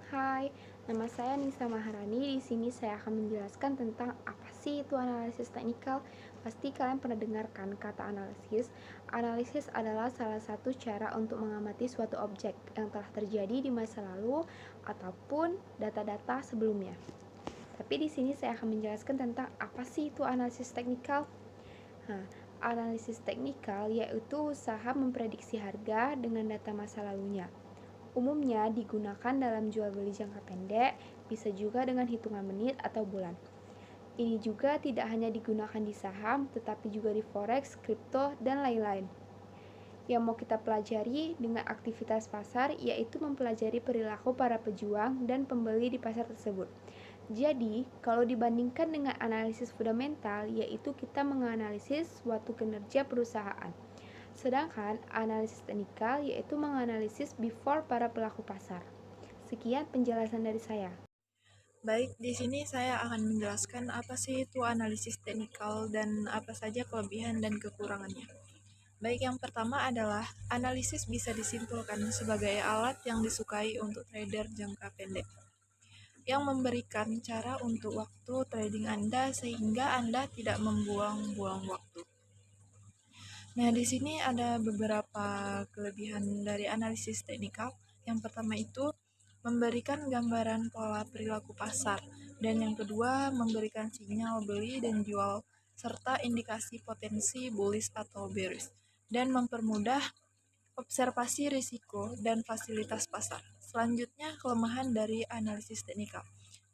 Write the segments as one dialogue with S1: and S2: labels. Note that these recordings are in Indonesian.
S1: Hai, nama saya Nisa Maharani. Di sini saya akan menjelaskan tentang apa sih itu analisis teknikal. Pasti kalian pernah dengarkan kata analisis. Analisis adalah salah satu cara untuk mengamati suatu objek yang telah terjadi di masa lalu ataupun data-data sebelumnya. Tapi di sini saya akan menjelaskan tentang apa sih itu analisis teknikal. Nah, analisis teknikal yaitu usaha memprediksi harga dengan data masa lalunya. Umumnya digunakan dalam jual beli jangka pendek, bisa juga dengan hitungan menit atau bulan. Ini juga tidak hanya digunakan di saham, tetapi juga di forex, kripto, dan lain-lain. Yang mau kita pelajari dengan aktivitas pasar yaitu mempelajari perilaku para pejuang dan pembeli di pasar tersebut. Jadi, kalau dibandingkan dengan analisis fundamental, yaitu kita menganalisis suatu kinerja perusahaan. Sedangkan analisis teknikal yaitu menganalisis before para pelaku pasar. Sekian penjelasan dari saya.
S2: Baik, di sini saya akan menjelaskan apa sih itu analisis teknikal dan apa saja kelebihan dan kekurangannya. Baik, yang pertama adalah analisis bisa disimpulkan sebagai alat yang disukai untuk trader jangka pendek, yang memberikan cara untuk waktu trading Anda sehingga Anda tidak membuang-buang waktu. Nah, di sini ada beberapa kelebihan dari analisis teknikal. Yang pertama itu memberikan gambaran pola perilaku pasar, dan yang kedua memberikan sinyal beli dan jual serta indikasi potensi bullish atau bearish, dan mempermudah observasi risiko dan fasilitas pasar. Selanjutnya, kelemahan dari analisis teknikal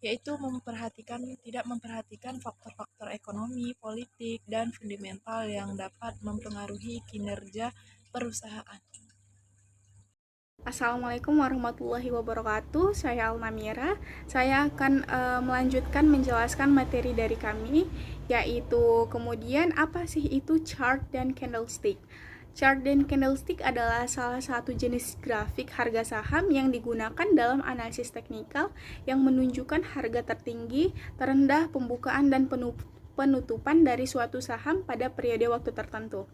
S2: yaitu tidak memperhatikan faktor-faktor ekonomi, politik, dan fundamental yang dapat mempengaruhi kinerja perusahaan.
S3: Assalamualaikum warahmatullahi wabarakatuh. Saya Alnamira. Saya akan melanjutkan menjelaskan materi dari kami, yaitu kemudian apa sih itu chart dan candlestick. Chart dan candlestick adalah salah satu jenis grafik harga saham yang digunakan dalam analisis teknikal yang menunjukkan harga tertinggi, terendah, pembukaan, dan penutupan dari suatu saham pada periode waktu tertentu.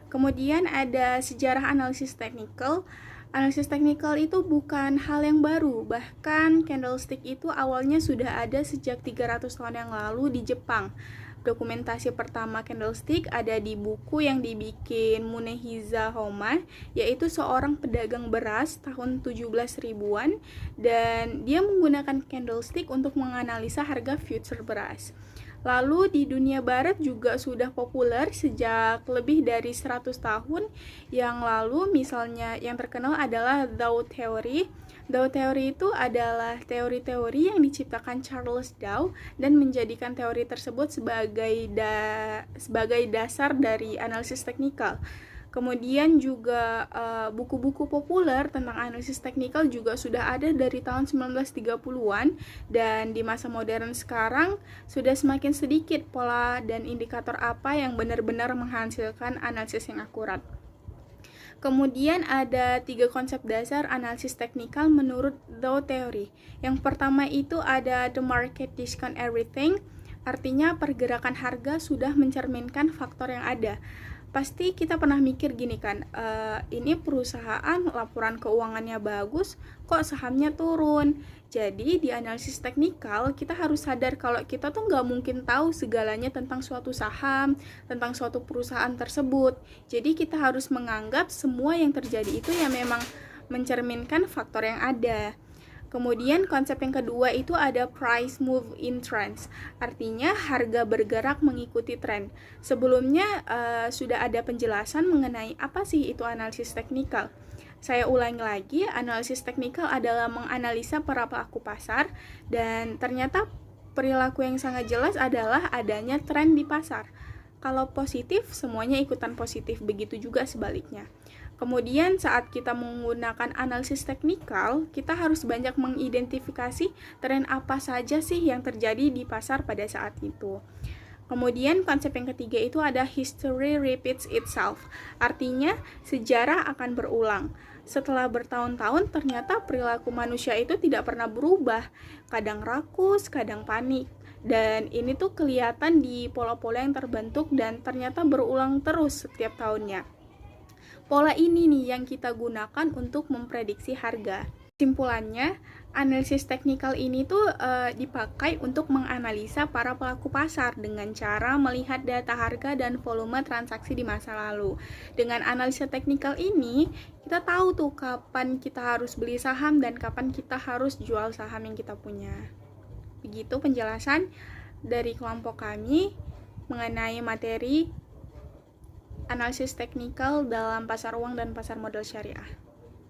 S3: Kemudian ada sejarah analisis teknikal. Analisis teknikal itu bukan hal yang baru, bahkan candlestick itu awalnya sudah ada sejak 300 tahun yang lalu di Jepang. Dokumentasi pertama candlestick ada di buku yang dibikin Munehisa Homa, yaitu seorang pedagang beras tahun 17 ribuan, dan dia menggunakan candlestick untuk menganalisa harga future beras. Lalu di dunia barat juga sudah populer sejak lebih dari 100 tahun yang lalu. Misalnya yang terkenal adalah Dow Theory. Dow Theory itu adalah teori-teori yang diciptakan Charles Dow dan menjadikan teori tersebut sebagai dasar dari analisis teknikal. Kemudian juga buku-buku populer tentang analisis teknikal juga sudah ada dari tahun 1930-an, dan di masa modern sekarang sudah semakin sedikit pola dan indikator apa yang benar-benar menghasilkan analisis yang akurat. Kemudian ada 3 konsep dasar analisis teknikal menurut Dow Theory. Yang pertama itu ada the market discount everything, artinya pergerakan harga sudah mencerminkan faktor yang ada. Pasti kita pernah mikir gini kan, ini perusahaan laporan keuangannya bagus, kok sahamnya turun. Jadi di analisis teknikal kita harus sadar kalau kita tuh nggak mungkin tahu segalanya tentang suatu saham, tentang suatu perusahaan tersebut. Jadi kita harus menganggap semua yang terjadi itu ya memang mencerminkan faktor yang ada. Kemudian konsep yang kedua itu ada price move in trends, artinya harga bergerak mengikuti tren. Sebelumnya sudah ada penjelasan mengenai apa sih itu analisis teknikal. Saya ulangi lagi, analisis teknikal adalah menganalisa para pelaku pasar, dan ternyata perilaku yang sangat jelas adalah adanya tren di pasar. Kalau positif, semuanya ikutan positif, begitu juga sebaliknya. Kemudian saat kita menggunakan analisis teknikal, kita harus banyak mengidentifikasi tren apa saja sih yang terjadi di pasar pada saat itu. Kemudian konsep yang ketiga itu ada history repeats itself, artinya sejarah akan berulang. Setelah bertahun-tahun ternyata perilaku manusia itu tidak pernah berubah, kadang rakus, kadang panik. Dan ini tuh kelihatan di pola-pola yang terbentuk dan ternyata berulang terus setiap tahunnya. Pola ini nih yang kita gunakan untuk memprediksi harga. Kesimpulannya, Analisis teknikal ini tuh dipakai untuk menganalisa para pelaku pasar dengan cara melihat data harga dan volume transaksi di masa lalu. Dengan analisa teknikal ini, kita tahu tuh kapan kita harus beli saham dan kapan kita harus jual saham yang kita punya. Begitu penjelasan dari kelompok kami mengenai materi analisis teknikal dalam pasar uang dan pasar modal syariah.